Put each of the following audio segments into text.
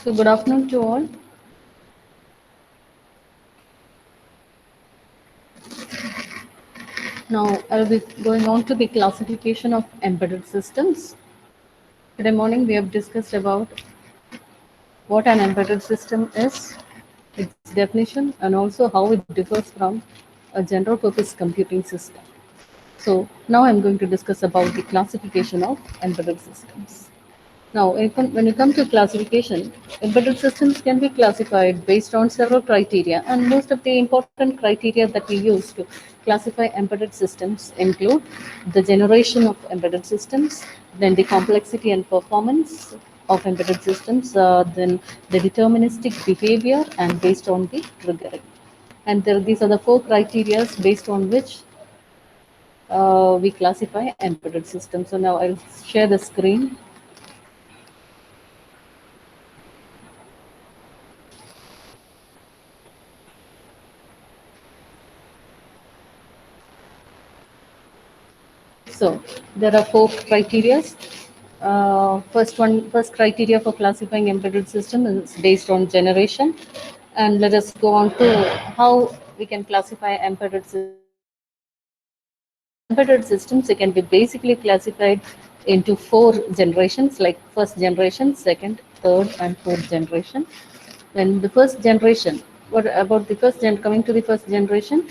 So good afternoon to all. Now I'll be going on to the classification of embedded systems. Today morning we have discussed about what an embedded system is, its definition, and also how it differs from a general purpose computing system. So now I'm going to discuss about the classification of embedded systems. Now, when you come to classification, embedded systems can be classified based on several criteria, and most of the important criteria that we use to classify embedded systems include the generation of embedded systems, then the complexity and performance of embedded systems, then the deterministic behavior, and based on the triggering. And these are the four criteria based on which we classify embedded systems. So now I'll share the screen. So there are four criteria. First criteria for classifying embedded system is based on generation, and let us go on to how we can classify embedded systems. Embedded systems, they can be basically classified into four generations, like first generation, second, third, and fourth generation. When the first generation, what about the coming to the first generation?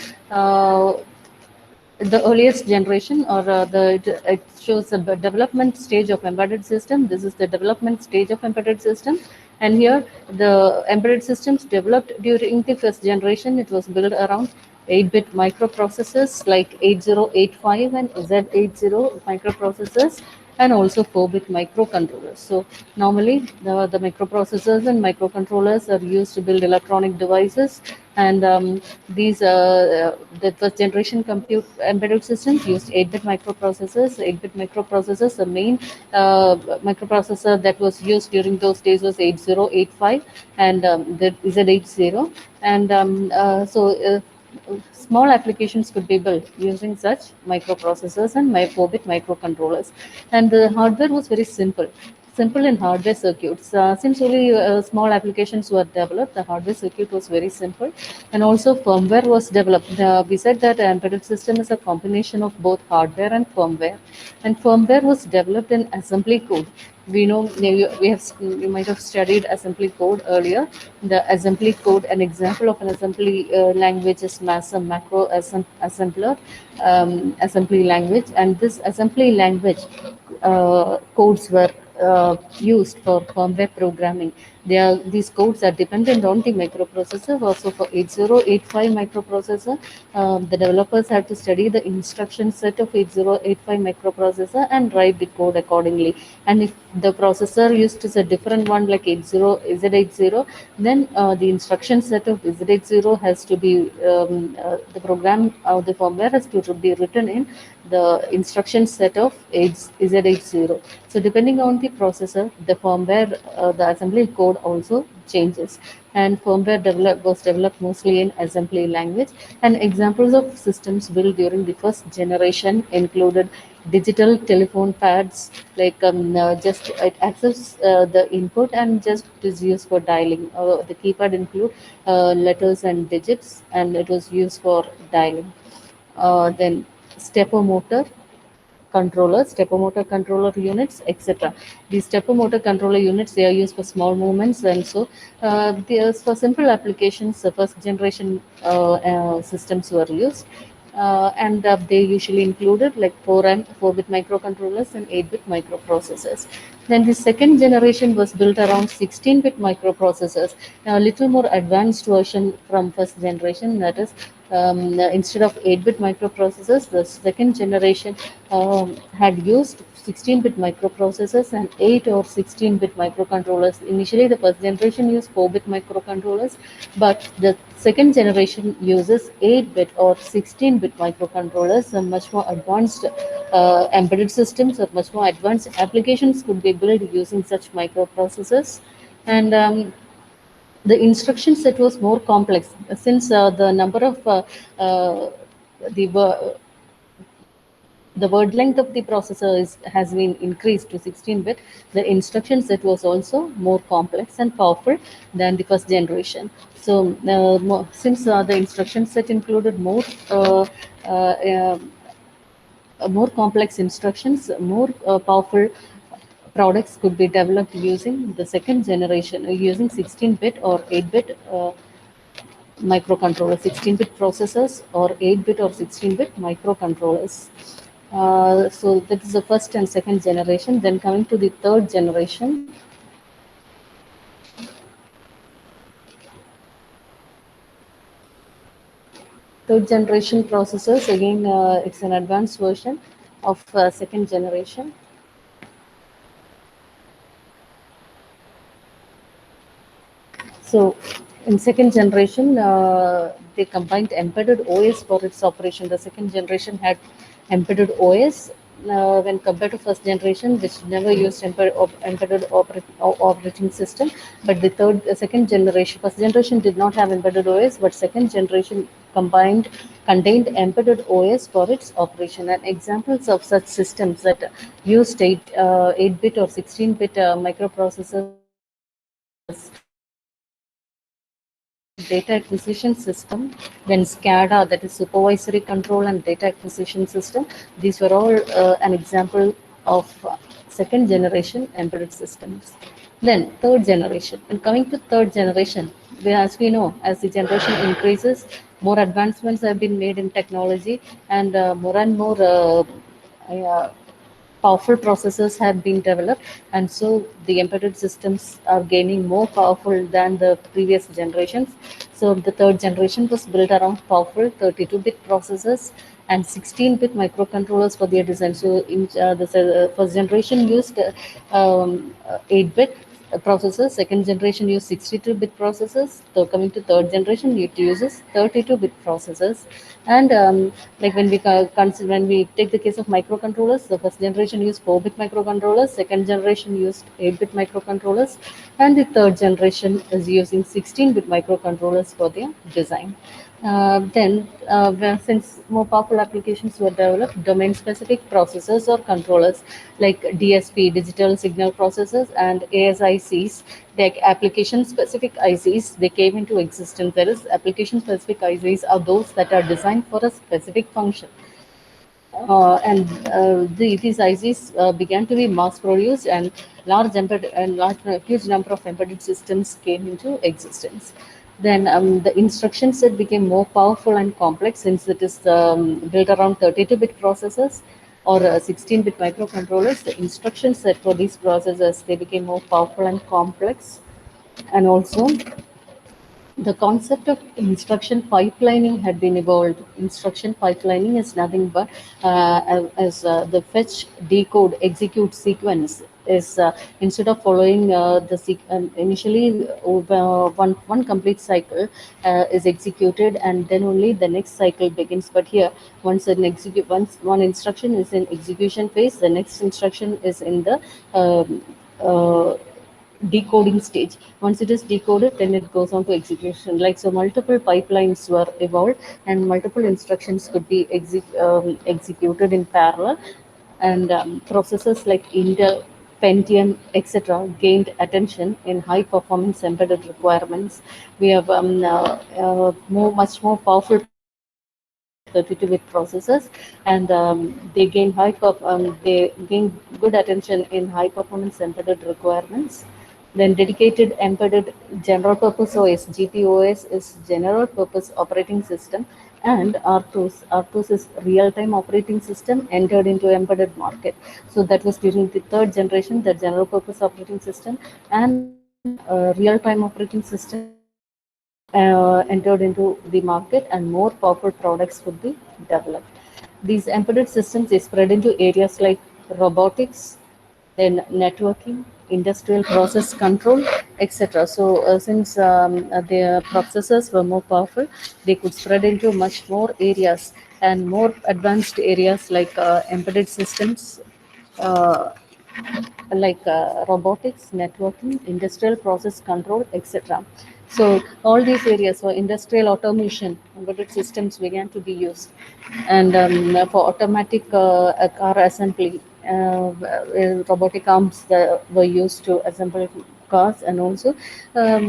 The earliest generation, or it shows the development stage of embedded system. This is the development stage of embedded system, and here the embedded systems developed during the first generation. It was built around 8-bit microprocessors like 8085 and Z80 microprocessors, and also 4-bit microcontrollers. So normally the microprocessors and microcontrollers are used to build electronic devices, and the first generation compute embedded systems used 8-bit microprocessors. 8-bit microprocessors, the main microprocessor that was used during those days was 8085 and the Z80, and small applications could be built using such microprocessors and 4-bit microcontrollers. And the hardware was very simple in hardware circuits. Since only small applications were developed, the hardware circuit was very simple, and also firmware was developed. We said that embedded system is a combination of both hardware and firmware was developed in assembly code. We know you might have studied assembly code earlier. The assembly code, an example of an assembly language is MASM, assembler assembly language, and this assembly language codes were used for firmware programming. These codes are dependent on the microprocessor. Also for 8085 microprocessor, the developers had to study the instruction set of 8085 microprocessor and write the code accordingly. And if the processor used is a different one like 80 Z80, then the instruction set of Z80 has to be the program the firmware has to be written in the instruction set of Z80. So depending on the processor, the firmware, the assembly code also changes. And firmware was developed mostly in assembly language. And examples of systems built during the first generation included digital telephone pads, like just it access the input and just is used for dialing. The keypad include letters and digits, and it was used for dialing. Then stepper motor controllers, stepper motor controller units, etc. These stepper motor controller units, they are used for small movements, and so there's for simple applications. The first generation systems were used, and they usually included like 4-bit microcontrollers and 8-bit microprocessors. Then the second generation was built around 16-bit microprocessors, a little more advanced version from first generation. That is, instead of 8-bit microprocessors, the second generation had used 16-bit microprocessors and 8 or 16-bit microcontrollers. Initially, the first generation used 4-bit microcontrollers, but the second generation uses 8-bit or 16-bit microcontrollers. Some much more advanced embedded systems or much more advanced applications could be built using such microprocessors. And the instruction set was more complex since the number of uh, the the word length of the processor has been increased to 16-bit. The instruction set was also more complex and powerful than the first generation. So, since the instruction set included uh, more complex instructions, more powerful products could be developed using the second generation, using 16-bit or 8-bit microcontrollers, 16-bit processors, or 8-bit or 16-bit microcontrollers. So that is the first and second generation. Then coming to the third generation, third generation processors, again, it's an advanced version of second generation. So, in second generation, they combined embedded OS for its operation. The second generation had embedded OS when compared to first generation, which never used embedded operating system. But second generation, first generation did not have embedded OS, but second generation contained embedded OS for its operation. And examples of such systems that used 8-bit or 16-bit microprocessors data acquisition system, then SCADA, that is supervisory control and data acquisition system. These were all an example of second generation embedded systems. Then third generation. And coming to third generation, as we know, as the generation increases, more advancements have been made in technology, and more and more uh, powerful processors have been developed, and so the embedded systems are gaining more powerful than the previous generations. So the third generation was built around powerful 32-bit processors and 16-bit microcontrollers for their design. So the first generation used 8-bit processors, second generation used 62-bit processors. So coming to third generation, it uses 32-bit processors. And like when we take the case of microcontrollers, the first generation used 4-bit microcontrollers, second generation used 8-bit microcontrollers, and the third generation is using 16-bit microcontrollers for their design. Since more powerful applications were developed, domain-specific processors or controllers like DSP, digital signal processors, and ASICs, like application-specific ICs, they came into existence. That is, application-specific ICs are those that are designed for a specific function. These ICs began to be mass produced, and huge number of embedded systems came into existence. Then the instruction set became more powerful and complex since it is built around 32-bit processors or 16-bit microcontrollers. The instruction set for these processors, they became more powerful and complex, and also the concept of instruction pipelining had been evolved. Instruction pipelining is nothing but the fetch, decode, execute sequence is instead of following initially one complete cycle is executed, and then only the next cycle begins. But here, once one instruction is in execution phase, the next instruction is in the uh, decoding stage. Once it is decoded, then it goes on to execution. Like so, multiple pipelines were evolved, and multiple instructions could be executed in parallel. And processors like Intel, Pentium, etc., gained attention in high performance embedded requirements. We have much more powerful processors like 32-bit processors, and they gain good attention in high performance embedded requirements. Then dedicated embedded general purpose OS, GPOS, is general purpose operating system, and RTOS is real time operating system, entered into embedded market. So that was during the third generation, the general purpose operating system and real time operating system entered into the market, and more powerful products could be developed. These embedded systems they spread into areas like robotics, then networking, industrial process control, etc. So, since their processors were more powerful, they could spread into much more areas and more advanced areas like embedded systems, uh, like robotics, networking, industrial process control, etc. So all these areas for industrial automation, embedded systems began to be used, and for automatic car assembly, robotic arms that were used to assemble cars, and also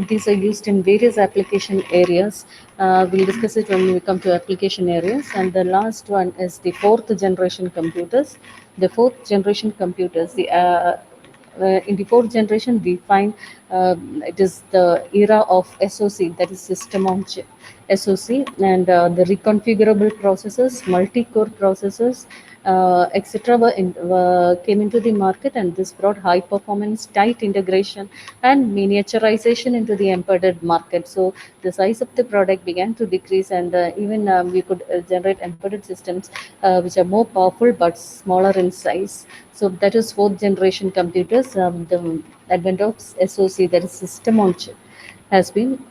these are used in various application areas. We'll discuss it when we come to application areas. And the last one is the fourth generation computers. The fourth generation computers, in the fourth generation, we find it is the era of SoC, that is system on chip SoC, and the reconfigurable processors, multi-core processors, etc. Came into the market, and this brought high performance, tight integration, and miniaturization into the embedded market. So the size of the product began to decrease, and even we could generate embedded systems which are more powerful but smaller in size. So that is fourth generation computers. The advent of SoC, that is system on chip, has been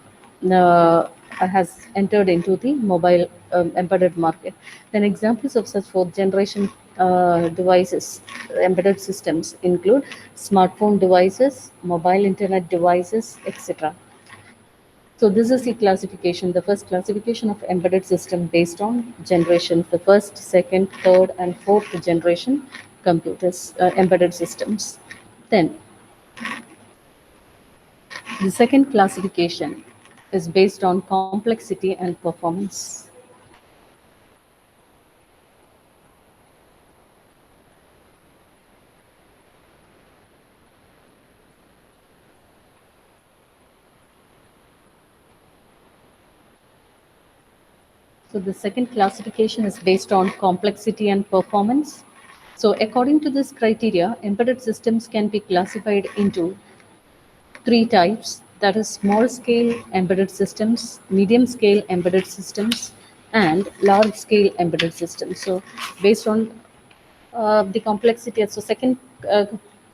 has entered into the mobile embedded market. Then examples of such fourth generation devices, embedded systems, include smartphone devices, mobile internet devices, etc. So this is the classification, the first classification of embedded system based on generations, the first, second, third, and fourth generation computers, embedded systems. Then the second classification is based on complexity and performance. So the second classification is based on complexity and performance. So according to this criteria, embedded systems can be classified into three types, that is small scale embedded systems, medium scale embedded systems, and large scale embedded systems. So based on the complexity, so second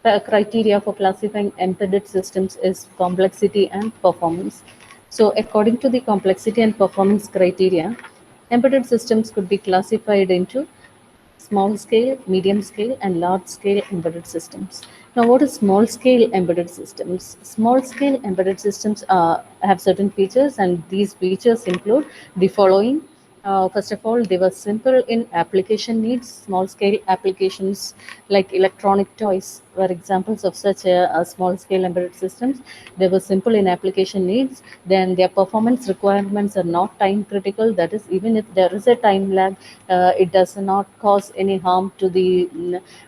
criteria for classifying embedded systems is complexity and performance. So according to the complexity and performance criteria, embedded systems could be classified into small scale, medium scale, and large scale embedded systems. Now, what is small scale embedded systems? Small scale embedded systems have certain features, and these features include the following. First of all, they were simple in application needs. Small scale applications like electronic toys were examples of such a small scale embedded systems. They were simple in application needs. Then their performance requirements are not time critical. That is, even if there is a time lag, it does not cause any harm to the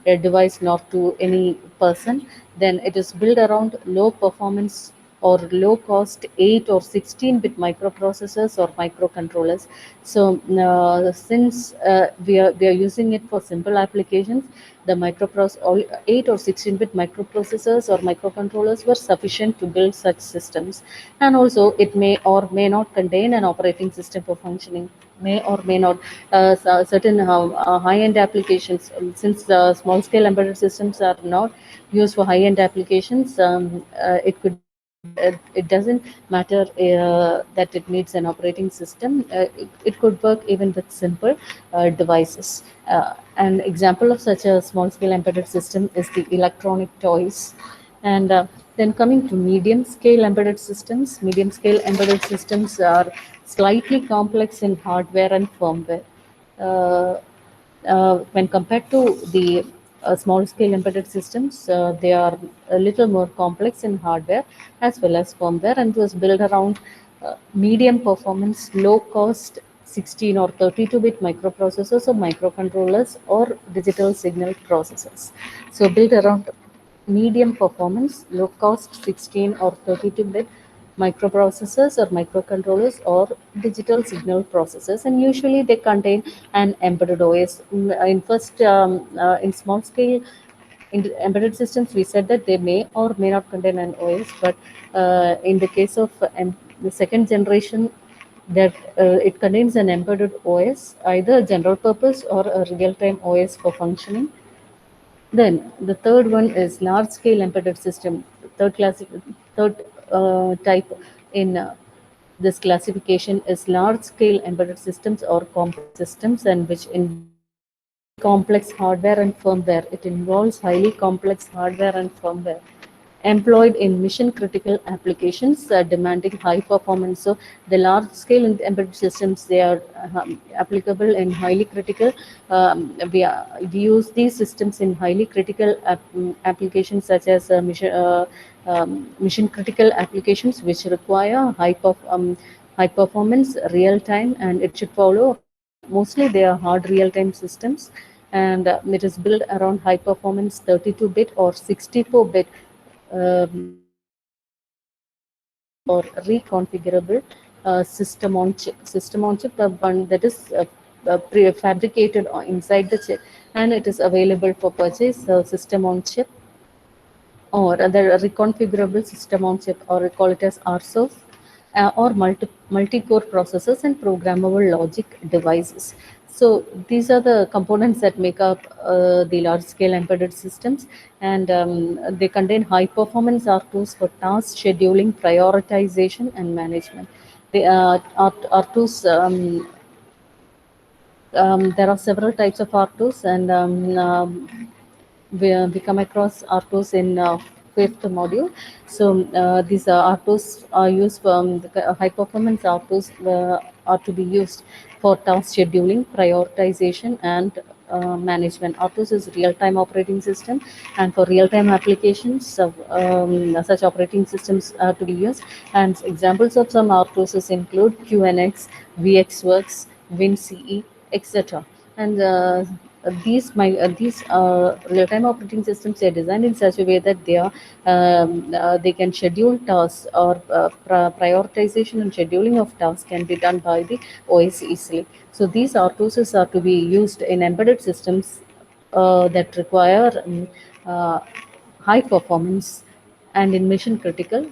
device nor to any person. Then it is built around low performance or low cost 8 or 16-bit microprocessors or microcontrollers. So since we are using it for simple applications, the all 8 or 16-bit microprocessors or microcontrollers were sufficient to build such systems. And also it may or may not contain an operating system for functioning, may or may not certain high-end applications. Since small scale embedded systems are not used for high-end applications, it could it doesn't matter that it needs an operating system. It could work even with simple devices. An example of such a small scale embedded system is the electronic toys. And then coming to medium scale embedded systems are slightly complex in hardware and firmware. Uh, when compared to the small scale embedded systems, they are a little more complex in hardware as well as firmware, and was built around medium performance, low cost 16 or 32-bit microprocessors or microcontrollers or digital signal processors. So built around medium performance, low cost 16 or 32-bit microprocessors or microcontrollers or digital signal processors, and usually they contain an embedded OS. In small scale in embedded systems, we said that they may or may not contain an OS, but in the case of the second generation, that it contains an embedded OS, either a general purpose or a real time OS for functioning. Then the third one is large scale embedded system. Third type in this classification is large scale embedded systems or complex systems, and which involve highly complex hardware and firmware. It involves highly complex hardware and firmware. employed in mission critical applications demanding high performance. So the large scale embedded systems, they are applicable in highly critical. We use these systems in highly critical applications such as mission critical applications which require high performance real time, and it should follow mostly they are hard real time systems, and it is built around high performance 32-bit or 64-bit flexible or reconfigurable system on chip, the one that is prefabricated inside the chip, and it is available for purchase system on chip or other reconfigurable system on chip, or we call it as RSOs, or multi-core processors and programmable logic devices. So these are the components that make up the large-scale embedded systems, and they contain high-performance R2s for task scheduling, prioritization, and management. The R2s, there are several types of R2s, and we come across RTOS in fifth module. So these RTOS are used for the high performance RTOS are to be used for task scheduling, prioritization, and management. RTOS is real-time operating system, and for real-time applications, such operating systems are to be used. And examples of some RTOS include QNX, VxWorks, WinCE, etc. And these real-time operating systems are designed in such a way that they can schedule tasks, or prioritization and scheduling of tasks can be done by the OS easily. So these RTOSs are to be used in embedded systems that require uh, high performance and in mission critical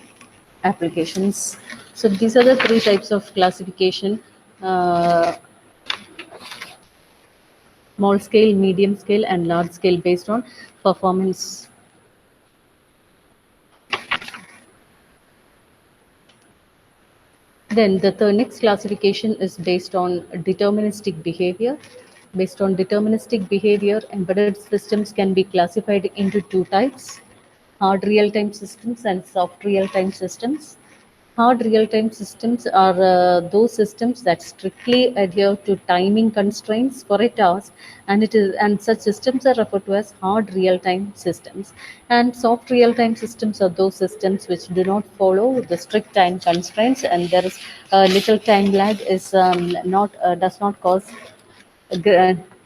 applications. So these are the three types of classification: uh, small scale, medium scale, and large scale based on performance. Then the next classification is based on deterministic behavior. Based on deterministic behavior, embedded systems can be classified into two types: hard real time systems and soft real time systems. Hard real-time systems are those systems that strictly adhere to timing constraints for a task, and such systems are referred to as hard real-time systems. And soft real-time systems are those systems which do not follow the strict time constraints, and there is little time lag is not does not cause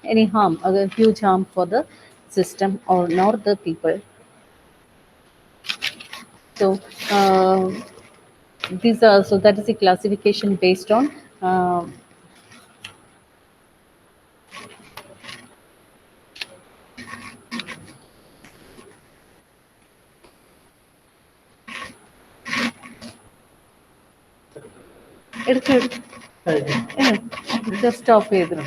any harm, a huge harm for the system or nor the people. So. These are so that is a classification based on എടുക്ക് എടുക്ക്. just stop ചെയ്തിട്ട്